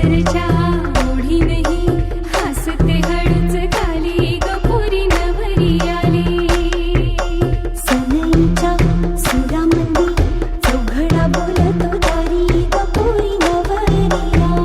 सासरच्या ओढीनही हसते हळूच खाली गपुरी नवरी आली. सनईच्या सुरामंदी चौघडा बोलतो दारी गपुरी नवरी आली.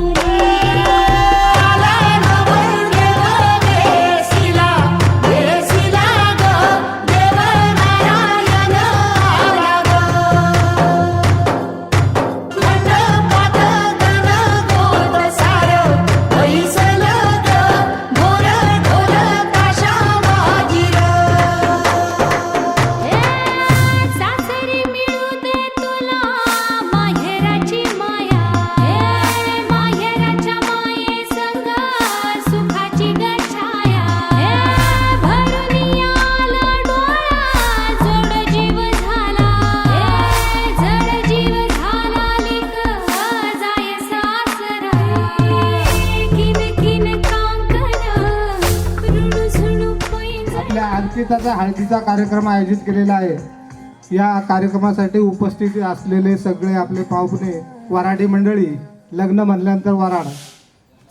सासरी मिळू दे तुला माहेराची माया. माहेराच्या माये संग सुखाची गछाया. भरून आला डोळा जड जीव झाला. जड जीव झाला लिक जाय सासरा. किन किन कांकण रुणू झुणू पैंजण. आपल्या अंकिताचा हळदीचा कार्यक्रम आयोजित केलेला आहे. या कार्यक्रमासाठी उपस्थित असलेले सगळे आपले पाहुणे वऱ्हाडी मंडळी, लग्न म्हणल्यानंतर वऱ्हाड,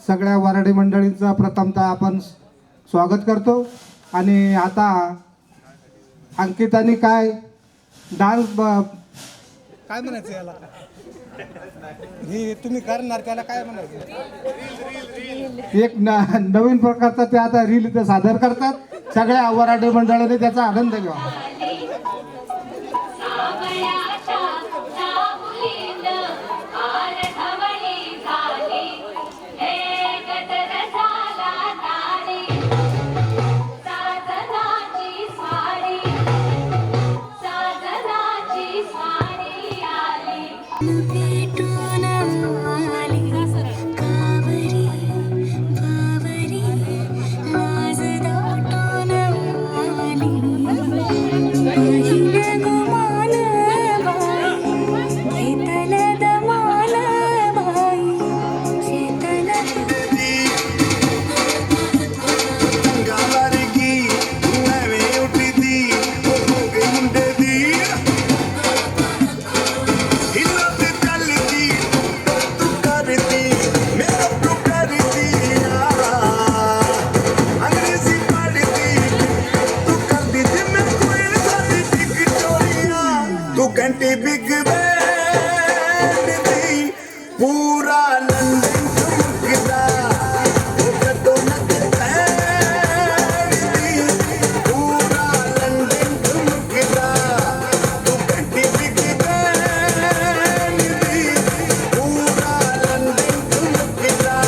सगळ्या वऱ्हाडी मंडळींचं प्रथमतः आपण स्वागत करतो. आणि आता अंकिताने काय डान्स काय म्हणायचं याला, हे तुम्ही करणार त्याला काय म्हणायचं, एक नवीन प्रकारचा ते आता रील इथं सादर करतात. सगळ्या वऱ्हाडी मंडळाने त्याचा आनंद घ्यावा. सावयाच्या सावलीत आरढवणी झाली. गटर झाला तारी. साजनाची साडी. साजनाची साडी आली. भेटून आली कावरी बावरी लाज दाटून आली. पाहिलं गुमान बाई घेतलं दमान बाई शेतल गावारगी नवे उठदी ओगे मुंडदी हिलत चलदी तू करदी मेरा तू करदी अंग्रेजी पढ़दी तू करदी मैं कोई सादी टिकटोरिया तू घंटे बिग बैंड दी पूरा लंदन चमकदा तो नच पैंदी पूरा लंदन चमकदा तू घंटे बिग बैंड दी पूरा लंदन चमकदा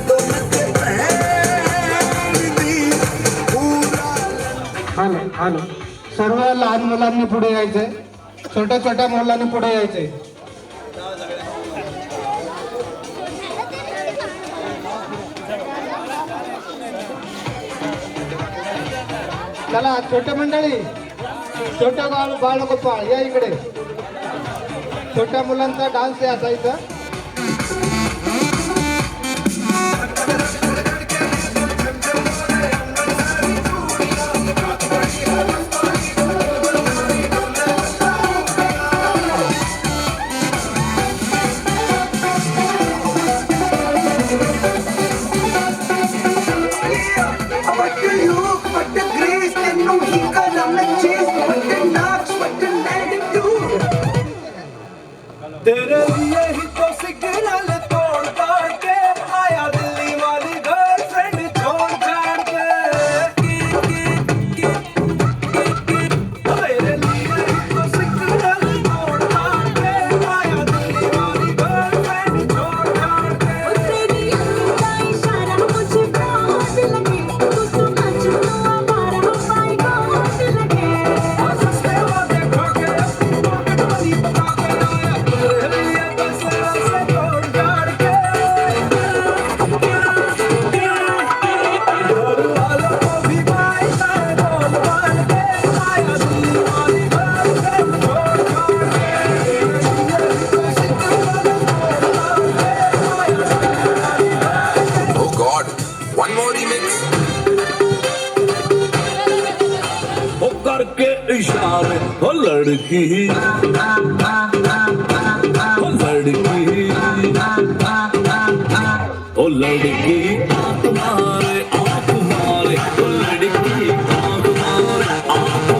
तो नच पैंदी पूरा हालो सर्व लहान मुलांनी पुढे यायचंय, छोट्या छोट्या मुलांनी पुढे यायचंय. चला छोटे मंडळी, छोट्या बाळगोपाळ या इकडे. छोट्या मुलांचा डान्स आहे आता इथं. What the look, what the grace, and no he can chase, what the knocks, what the attitude. तेरे लिए ही तो सिग्नल तोड़ ताड़ के आया दिल्ली वाली गर्लफ्रेंड छोड़ छाड़ के. तेरे लिए ही तो सिग्नल तोड़ ताड़ के आया दिल्ली वाली गर्लफ्रेंड छोड़ छाड़ के. तेरी का इशारा मुझे बहुत लगे. तू सुना चुना हमारा पाई बहुत लगे. सस्ते वादे खा के अपनी पॉकेट मनी पका के आया तेरे लिए बस ऐसे तोड़ ताड़ के. घर वालों को भी भाई मैं बोल बाल के आया दिल्ली वाली गर्लफ्रेंड छोड़ छाड़ के. Oh God, one more remix. ओ करके इशारे ओ लड़की ओ लड़की लड़की आंख मारे ओ लड़की आंख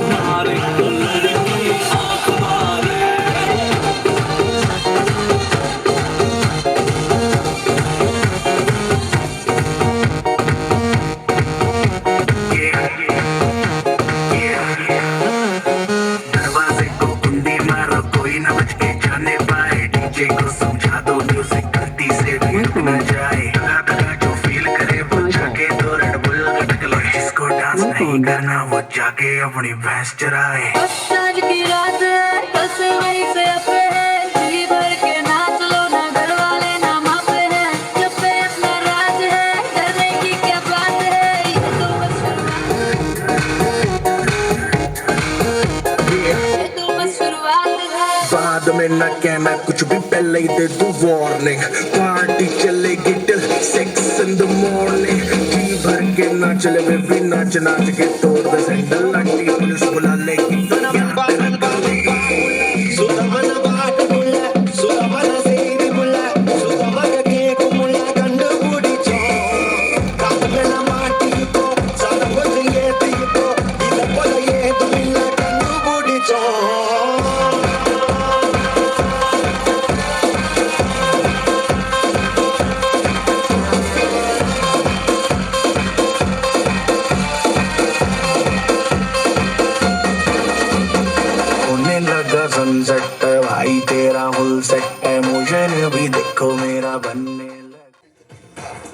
मारे ओ लड़की आंख मारे दरवाजे को कुंडी मारो कोई न बच के जाने पाए डीजे को समझा दो म्यूजिक गलती से भी रुक न जाए लगा जो फील करे वो जाके तो रेड बुल लटक लो जिसको डांस नहीं करना वो जाके अपनी भैंस चराए आज की रात है बस वहीं से अपने हैं जी भर के नाच लो ना घर वाले ना माँ पे हैं जब पे अपना राज है डरने की क्या बात है ये तो बस शुरुआत है बाद में न कहना कुछ भी पहले ही दे दो वार्निंग पार्टी चलेगी टिल 6 in the morning जी भर के ना चले में भी नाच नाच के तोड़ दे सैंडल लगी पुलिस बुला लेगी होने लगा सनसेट भाई तेरा फुल सेट है मोशन भी देखो मेरा बनने लगा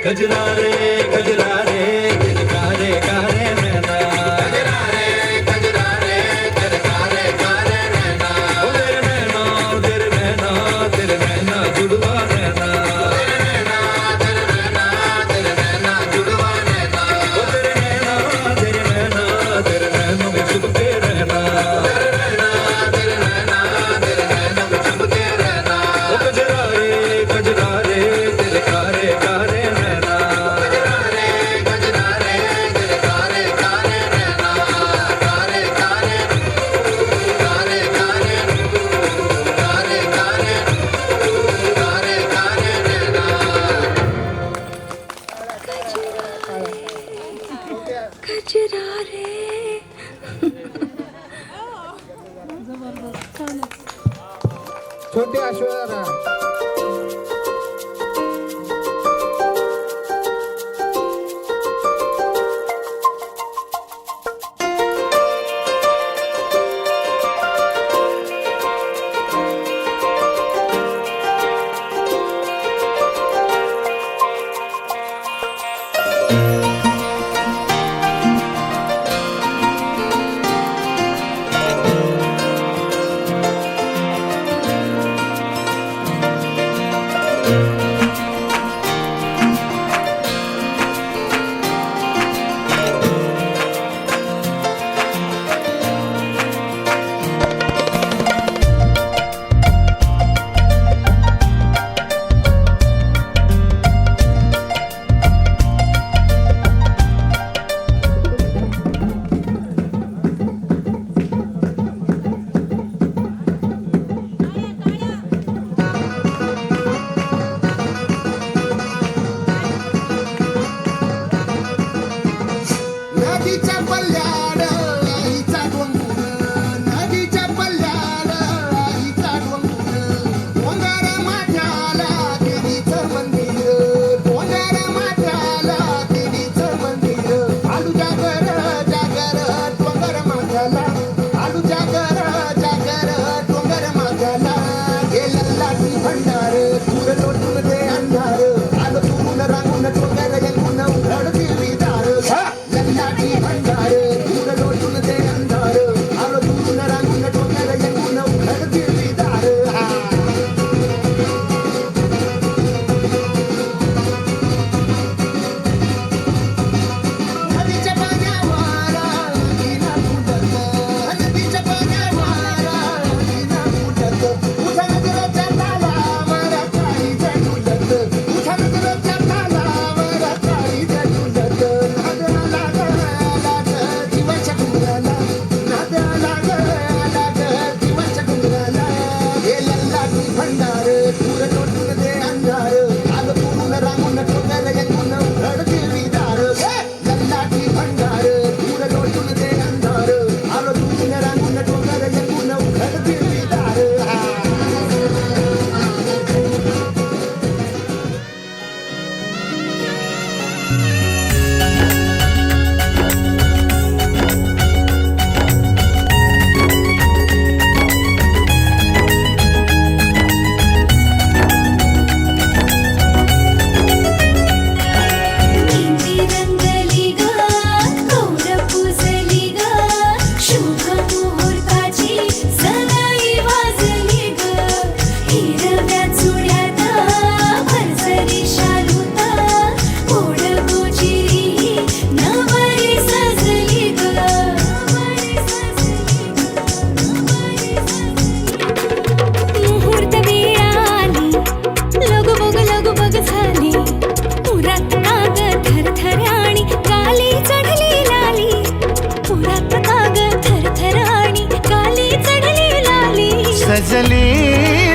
गजरा रे दिल कारे कारे नैना गजरा रे कारे कारे नैना ओ तेरे नैना जुड़वा नैना तेरे नैना जुड़वा नैना ओ तेरे नैना में चुपके रहना तेरे नैना में चुपके रहना ओ गजरा रे दिल कारे कारे नैना छोटे ऐश्वर्या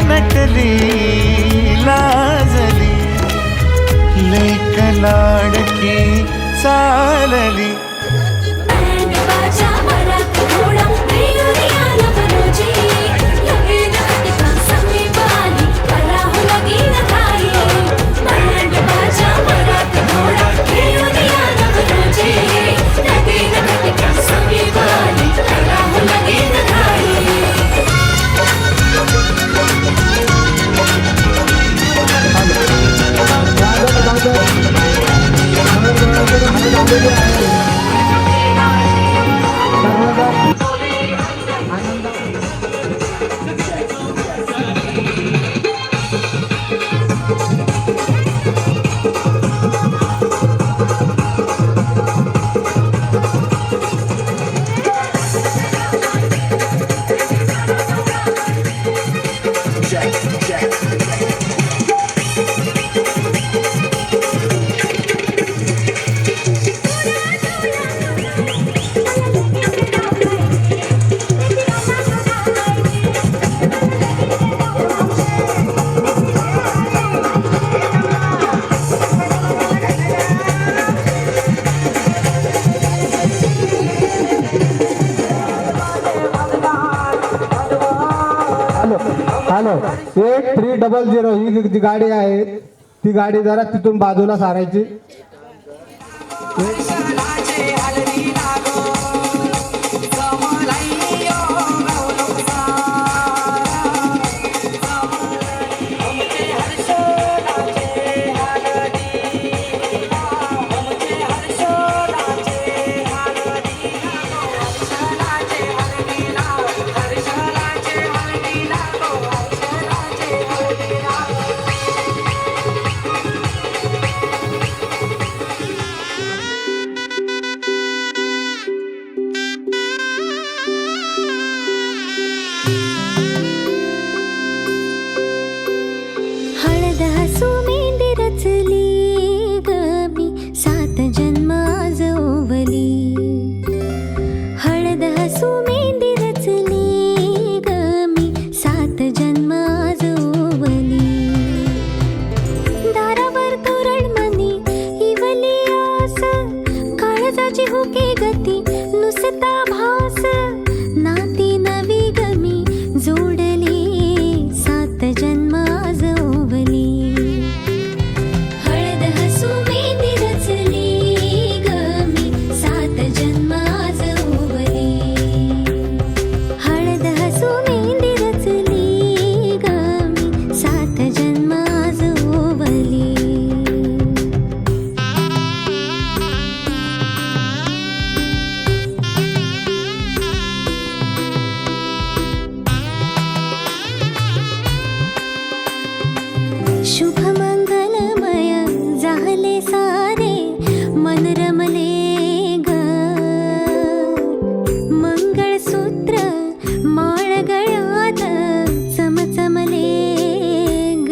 नटली लाजली लेक लाडकी चालली बँड बाजा वरात घोडा प्रियुरियाला बनोजी लगीन घटिका समीपाली कराहू लगीन घाई बँड बाजा वरात घोडा प्रियुरियाला बनोजी लगीन घटिका समीपाली कराहू लगीन घाई हॅलो 8300 ही जी गाडी आहे ती गाडी जरा तिथून बाजूला सारायची. हळद हसू मेंदी रचली ग मी 7 जन्म आज ओवली हळद हसू मेंदी रचली ग मी 7 जन्म आज ओवली दारावर तोरणमणी इवली आस काळजाची हुके गती नुसता भास नाती नवी गमी जोडली 7 जन्म आज ओवली हळद हसू मेंदी रचली ग मी 7 जन्म आज ओवली हळद हसू मेंदी रचली ग मी 7 जन्म आज ओवली शुभ मंगलमय झाले सारे मन रमले ग मंगळसूत्र माळ गळ्यात चमचमले ग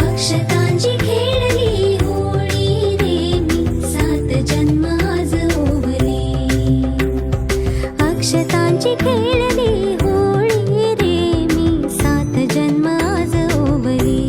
अक्षतांची खेळली होळी रे मी 7 जन्म आज ओवली अक्षतांची खेळली होळी रे मी 7 जन्म आज ओवली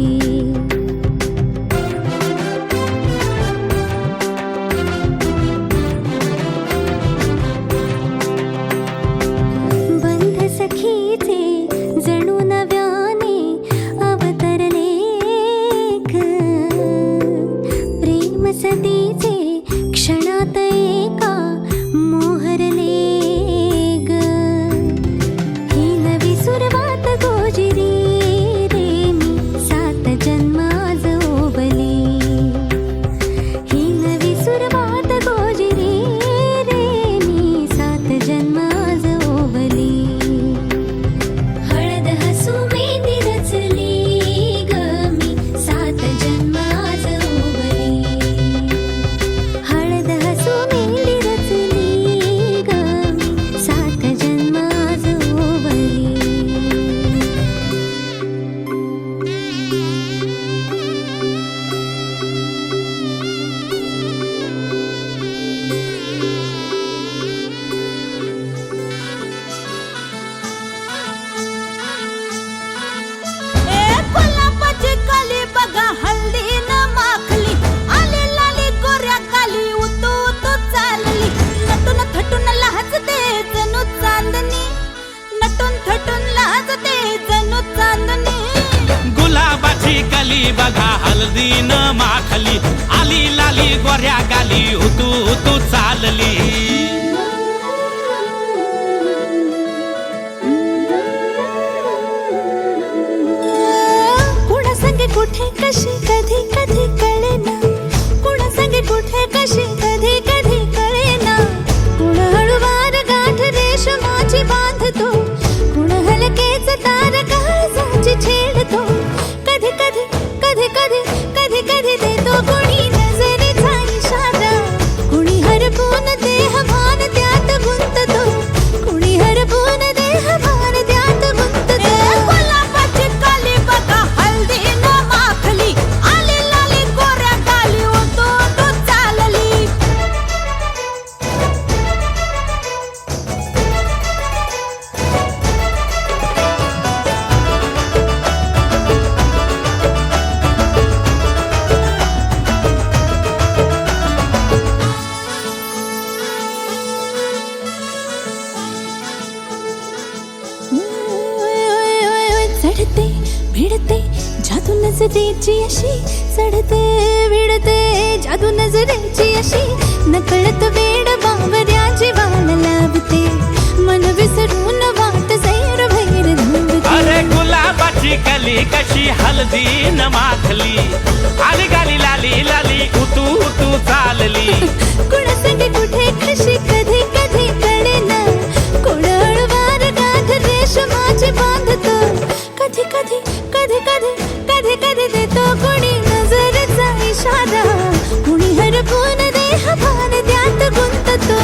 आली बघा हळदीन माखली, आली लाली गोऱ्या गाली, उतू उतू चालली. कुणा संगे कुठे कशी कधी कधी कळेना, कुणा संगे कुठे कशी कधी कधी कळेना. कुण हळूवार गाठ रेशमाची बांधतो, कुण हलकेच तार काळजाची छेडतो. कधी कधी कधी कधी कधी कधी देतो कुणी नजरेचा इशारा, कुणी हरपून देह भान त्यात गुंततो, कुणी हरपून देह भान त्यात गुंततो. गुलाबाची काली बघा हळदीन माखली, आली लाली गोऱ्या गाली, उतू उतू चालली. चढते भिडते जादू नजरेची अशी, चढते भिडते जादू नजरेची अशी, नकळत वेड बावऱ्या जीवाला लावते, मन विसरून वाट सैर भैर धावते. अरे गुलाबाची कली कशी हळदीन माखली, आली गाली लाली लाली, उतू उतू चालली. कुणा संगे कुठे कशी कधी कधी कळेना, कुण हळूवार गाठ रेशमाची बांधतो. कधी कधी कधी कधी कधी कधी देतो कुणी नजरेचा इशारा, कुणी हरपून देह भान त्यात गुंततो.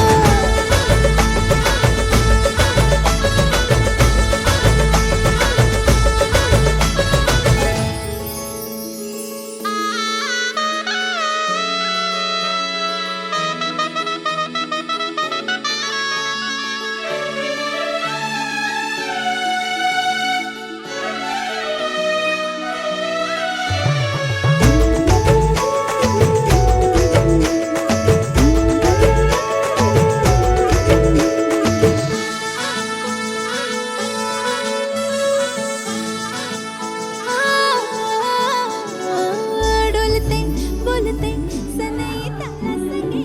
डोलते बोलते सनई ताला संगे,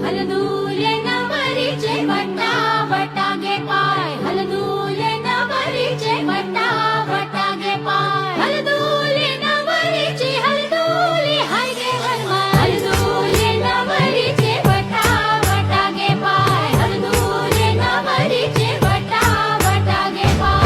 हलदूले नवरीचे वटा वटागे पाय, हलदूले नवरीचे वटा वटागे पाय, हलदूले नवरीची हलदूली हाय गे हनुमान, हलदूले नवरीचे वटा वटागे पाय, हलदूले नवरीचे वटा वटागे पाय.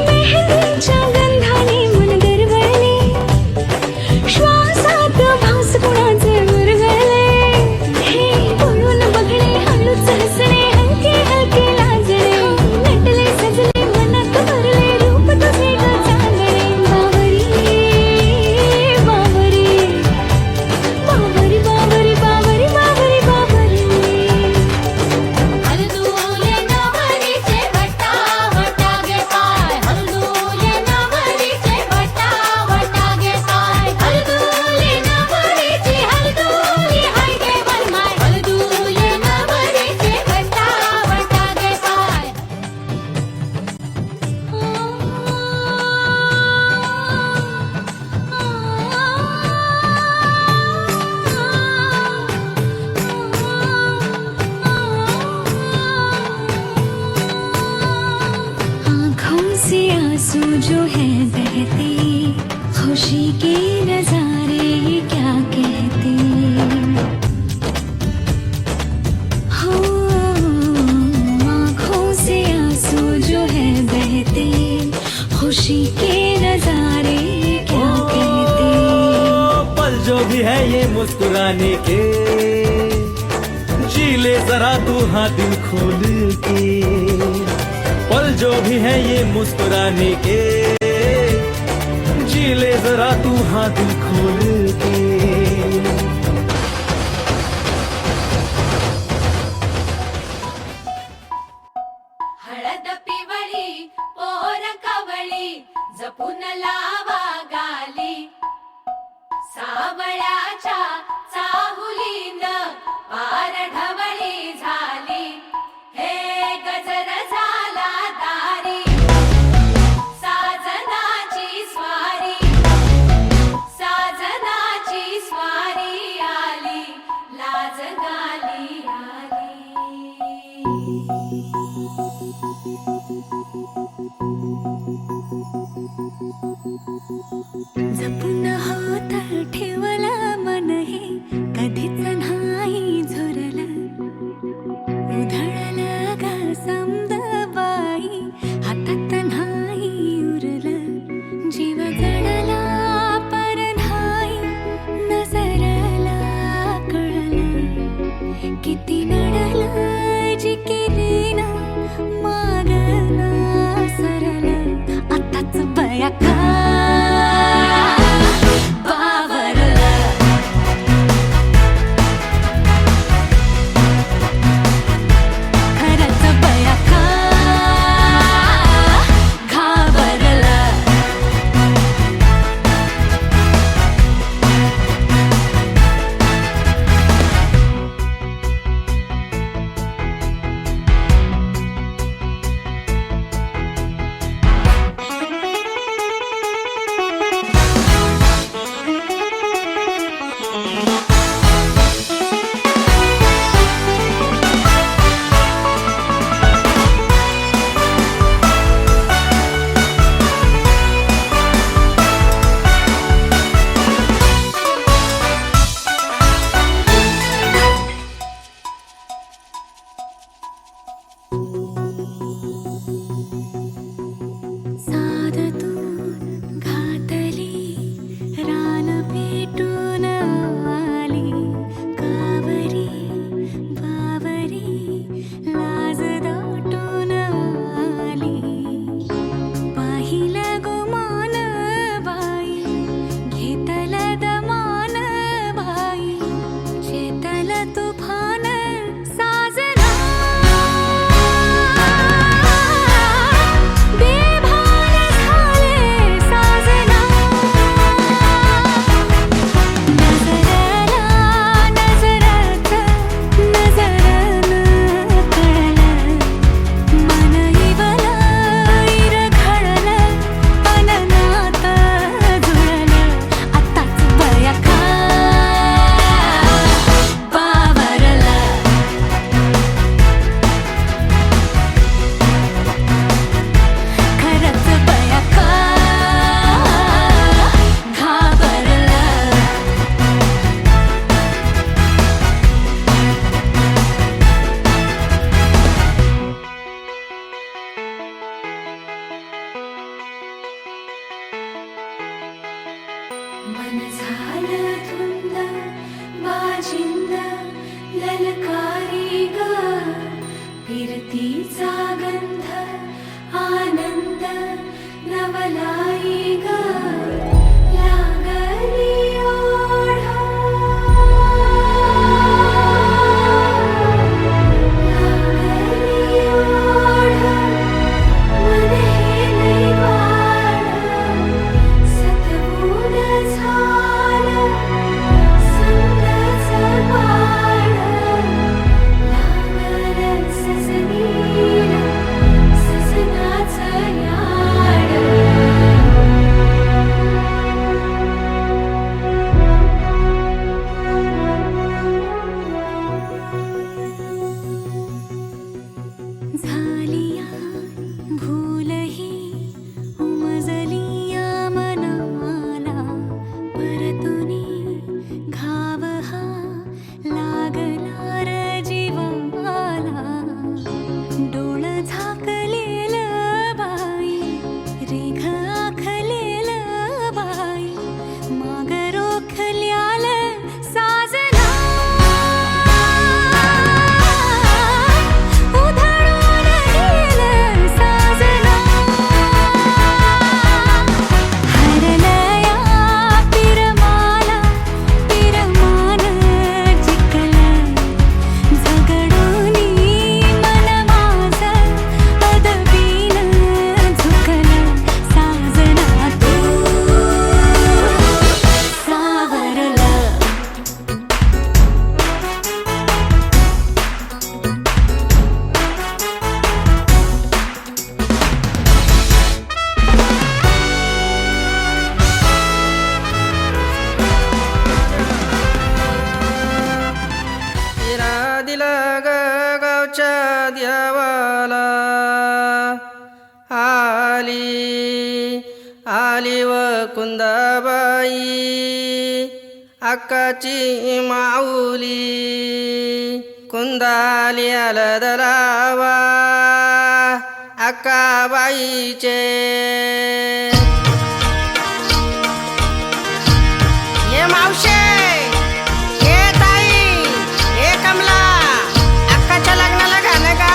मेहंदीच्या गंधाने मन दरवळले, श्वासात भास कुणाचे मुरगळले. हे बोलून बघणे हळूच हसणे, हलके हलके लाजणे, नटले सजले मनात भरले रूप तुझे ग चांगले. बावरी बावरी बावरी बावरी बावरी बावरी बावरी. हलदूले नवरीचे वटा वटागे पाय, हलदूले नवरीचे वटा वटागे पाय, हलदूले नवरीची हलदूली हाय गे वनमाय, हलदूले नवरीचे वटा वटागे पाय. आँखों से आंसू जो है बहते, खुशी के नजारे ये क्या कहते. हो आँखों से आंसू जो है बहते, खुशी के नजारे ये क्या कहते. पल जो भी है ये मुस्कुराने के, जी ले जरा तू हाँ दिल खोल के. पल जो भी है ये मुस्कुराने के, जी ले जरा तू हाँ दिल खोल के. हळद पिवळी पोर कवळी, जपून लावा गाली, सावळ्याच्या चाहुलीन पार ढवळी झाली हे गजर झाला दारी साजनाची स्वारी आली लाज गाली आली जपून होत ठेवला मन हे कधीच नाही झुरलं उधळलं ग समद बाई हातात नाही उरलं जीव जडला पर नाही नजरला कळलं किती नडलं जी केलीना मागना सरलं आताच बया का साध तू घातली रान पेटून आली कावरी बावरी लाज दाटून आली पाहिलं गुमान बाई घेतलं दमान बाई शेतल तुफान साजना बेभान झाले साजना नजरला नजरात नजरन कळलं मन इवलं इर घडलं अननात जुळलं आताच बया का बावरलं खरंच बया का घाबरलं मन झालं धुंद बाजिंद ललकारी ग फिरतीचा गंध आनंद नवलाई ग लागली ओढा लागली ओढा मन हे लई वाढ सतबूड झालं संगच वाढ लागलं सजनीला सजनाचं याड देवाला आली व कुंदाबाई अक्काची माऊली कुंदाली अलदलावा अक्काबाईचे ये मावशे ये ताई ये कमला अक्काच्या लग्नाला गाणं गा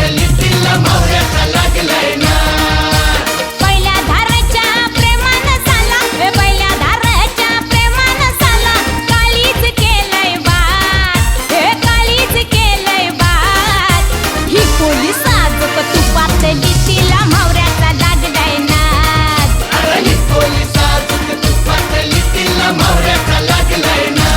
लिटीला म्हावऱ्याचा लागलाय नाद पहिल्या धाराच्या प्रेमानं साला पहिल्या धाराच्या प्रेमानं साला काळीच केलंय बात हे काळीच केलंय बात ही पोलीस आजक तुपात लिटीला म्हावऱ्याचा लागलाय नाद ही पोलीस आजक तुपात लिटीला म्हावऱ्याचा लागलाय नाद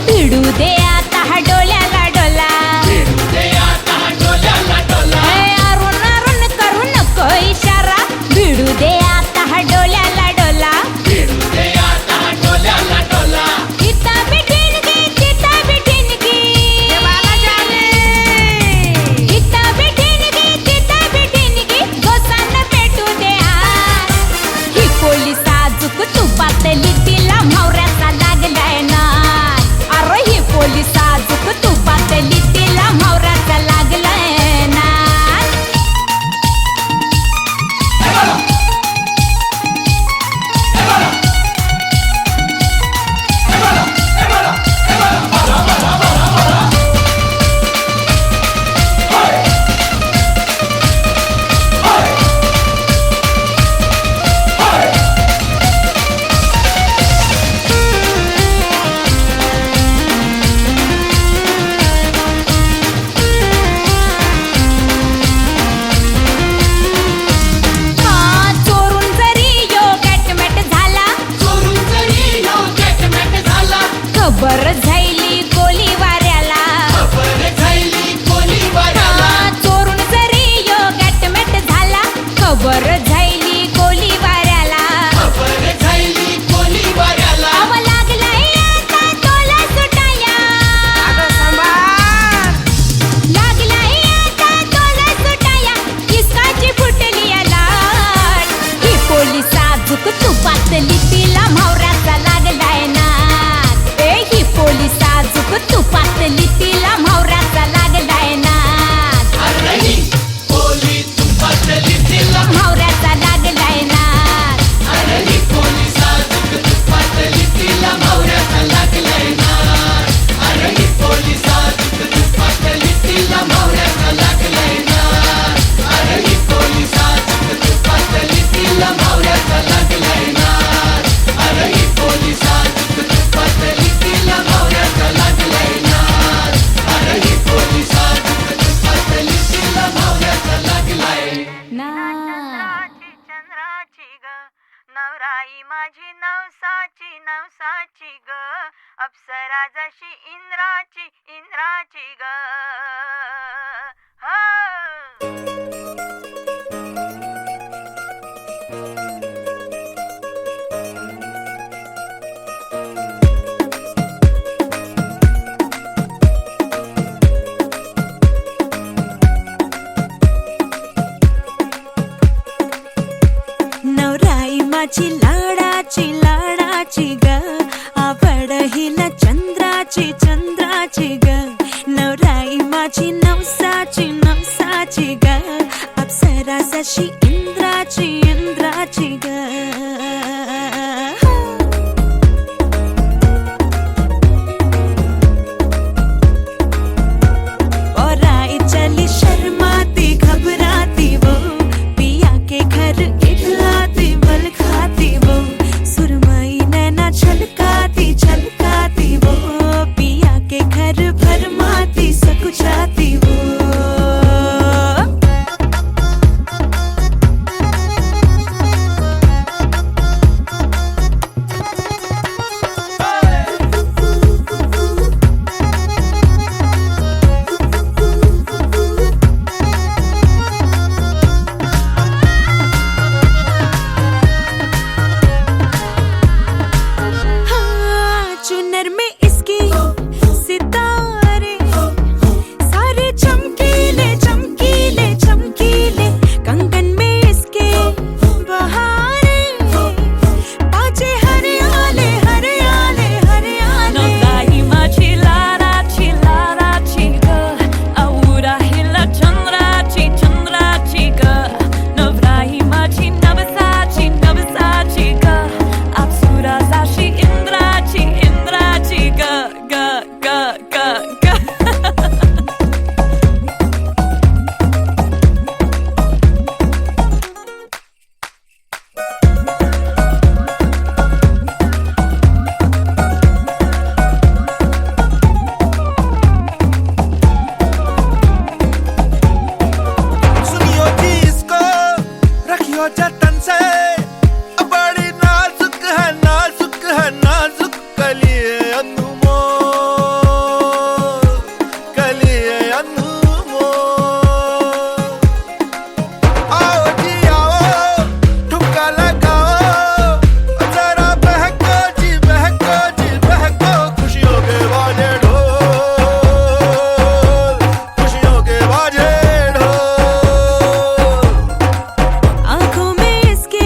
भिडू दे आता हा डोल्याला डोला अरुण अरुण करू नको इशारा भिडू दे आता हा डोल्याला डोला इता बिठिनगी चिता बिठिनगी इता बिठिनगी चिता बिठिनगी गोसांना पेटू दे आज ही पोलीस आजूक तुपात लिटीला म्हावऱ्याचा लागलाय ना ही पोलीस आजूक तुपात लिटीला म्हावऱ्याचा लागलाय ना खबर झाली गोली वाऱ्याला चोरून जरी यो गॅटमॅट झाला खबर झाली गोली वाऱ्याला अव लागलाय आता तोला सुटाया लागलाय आता तोला सुटाया इस्काची फुटली लाट ही पोलीस आजूक तुपात लिटीला म्हावऱ्याचा लागलाय ना ही पोलीस आजूक तुपात लिटीला म्हावऱ्याचा लागलाय ना म्हावऱ्याचा लागलाय ना नवराई माझी नवसाची ग अप्सरा जशी इंद्राची ग माझी लाडाची लाडाची ग आवड हिला चंद्राची चंद्राची ग नवराई माझी नवसाची नवसाची ग अप्सरा जशी इंद्राची इंद्राची ग चली शर्माती घबराती वो पिया के घर इठलाती बल खाती वो सुरमई नैना छलकाती छलकाती वो पिया के घर भरमाती सकुचाती वो चुनर में इसकी सितारे सारे चमकीले चमकीले चमकीले कंगन में इसके बहारे बाजे हरियाले हरियाले हरियाले नवराई माझी लाडाची लाडाची ग औरा हिला चंद्राची चंद्राची ग नवराई माझी नवसाची नवसाची ग अप्सरा जशी इंद्राची इंद्राची ग ग ग ग ग सुनियो जी इसको रखियो जतन से बड़ी नाजुक है नाजुक है नाजुक कलिए अनमोल कलिए अनमोल आओ जी आओ ठुमका लगाओ जरा बहको जी बहको जी बहको खुशियों के बाजे ढोल खुशियों के बाजे ढोल आंखों में इसके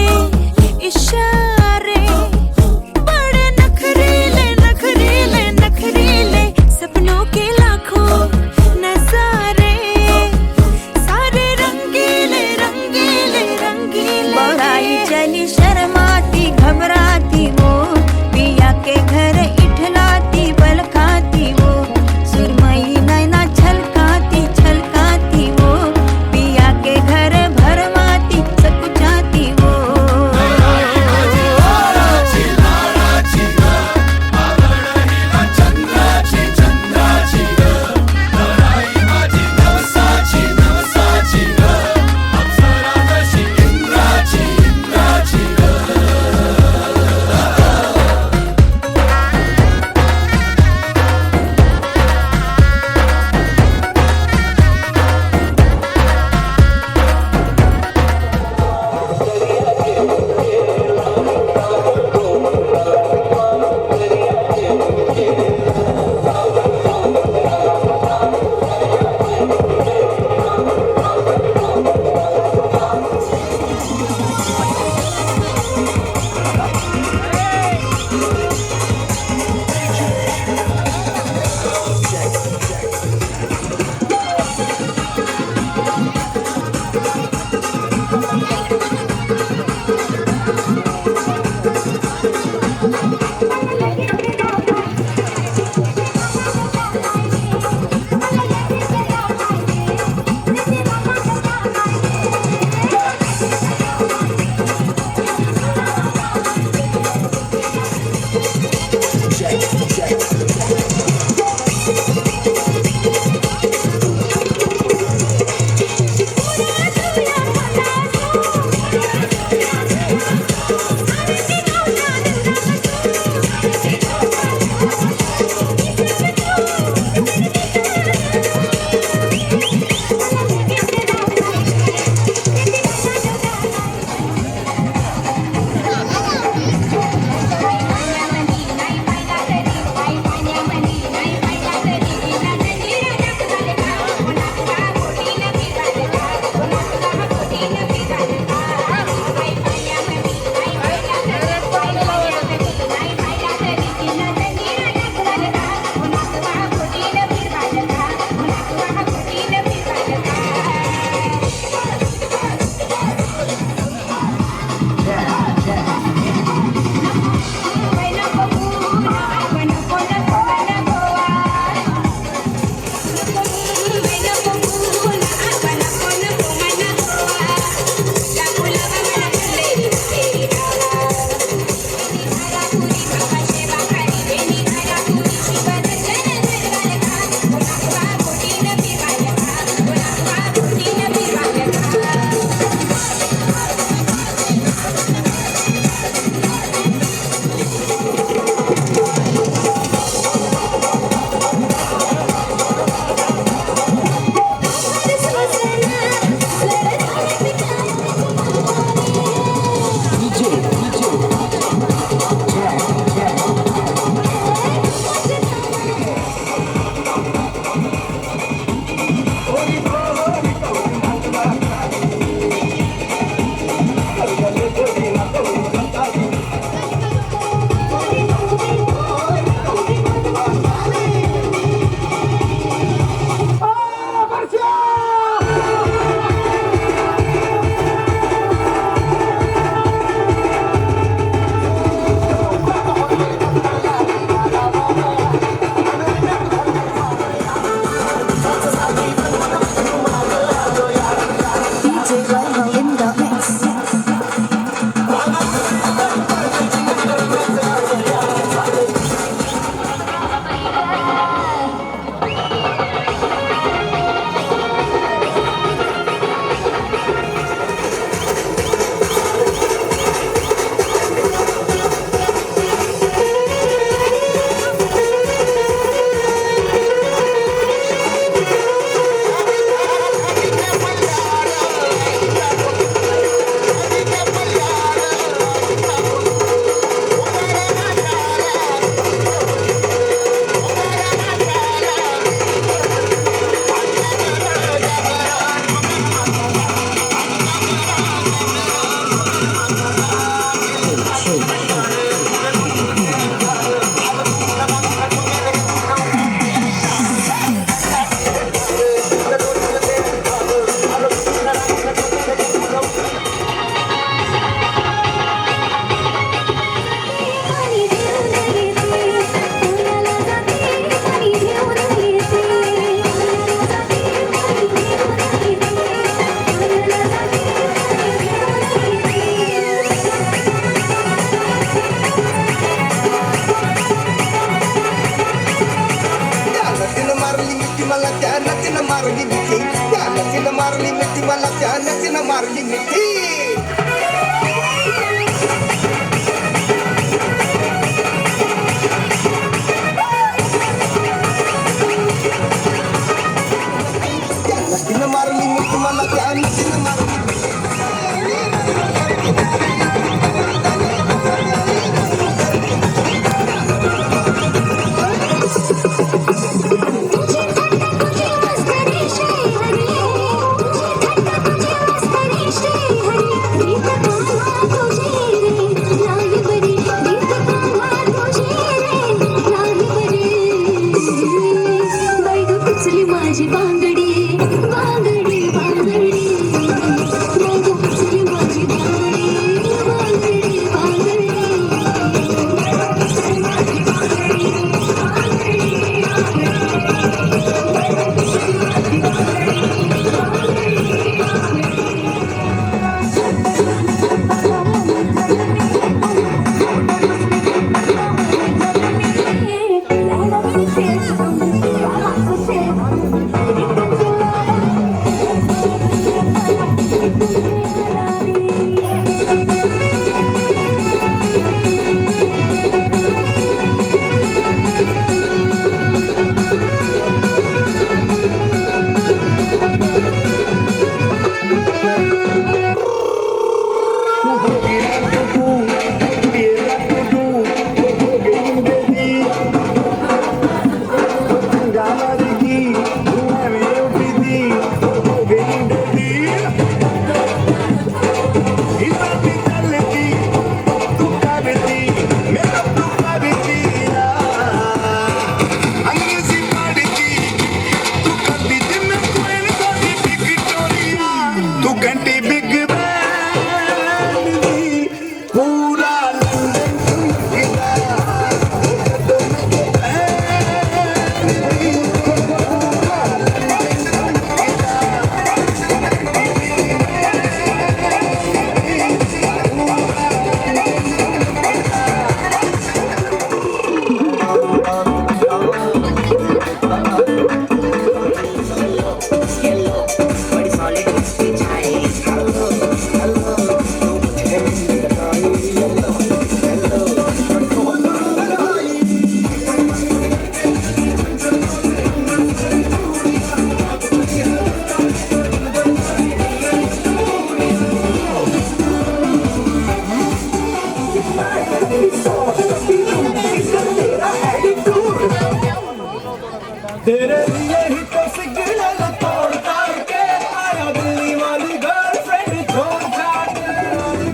तेरे लिए ही तो सिग्नल तोड़ ताड़ के आया दिल्ली वाली गर्लफ्रेंड छोड़ छाड़ के,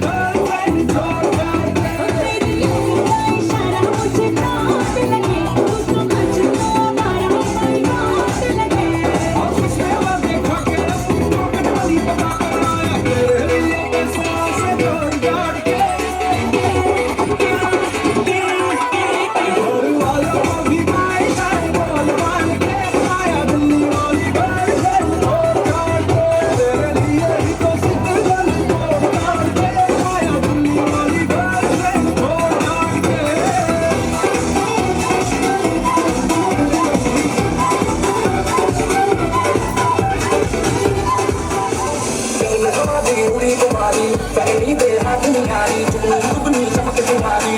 गर्लफ्रेंड छोड़ छाड़ के। ऑफिस में वो देखा के पॉकेट वाली बता कर आया तेरे लिए इस तरह से तोड़ ताड़ के। घर वालों को भी गाय गाय बोल बाल के आया दिल्ली वाली गर्लफ्रेंड छोड़ छाड़ के। तेरे लिए ही तो सिग्नल तोड़ ताड़ के आया दिल्ली वाली गर्लफ्रेंड छोड़ छाड़ के। उड़ी कुमारी पहली बेर हाथ निहारी चुनी दुगनी चमक तुम्हारी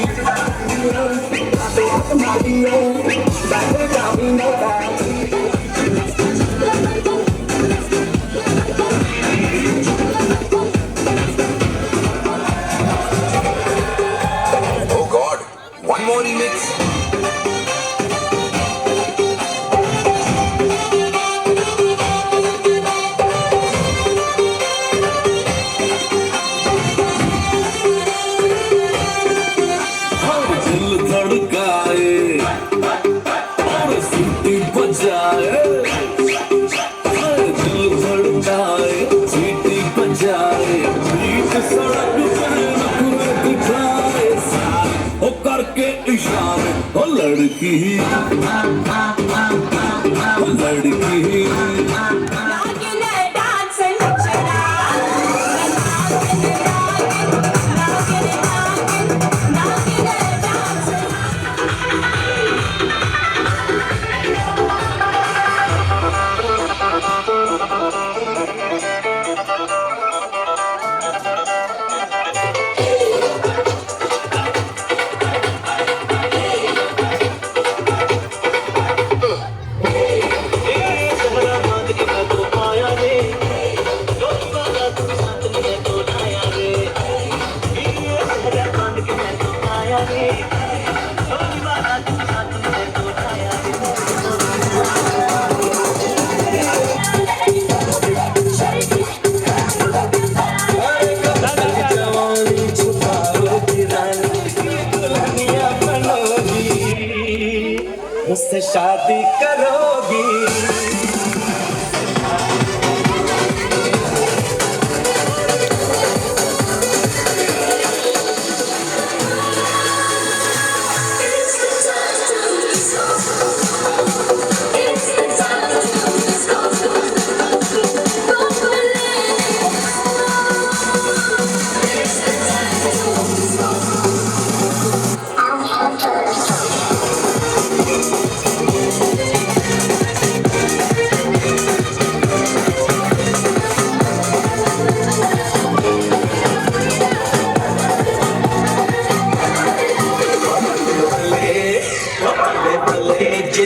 तुम्हारी बैठे कामी नोटा Oh God, one more remix. दिल धड़काए और सीटी बजाए, दिल धड़काए सीटी बजाए, बीच सड़क पर नखरे दिखाए सारे ओ करके इशारे ओ लड़की ओ लड़की। मुझसे शादी करोगी।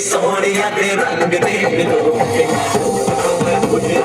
सोनिया दे रंग दे मुझे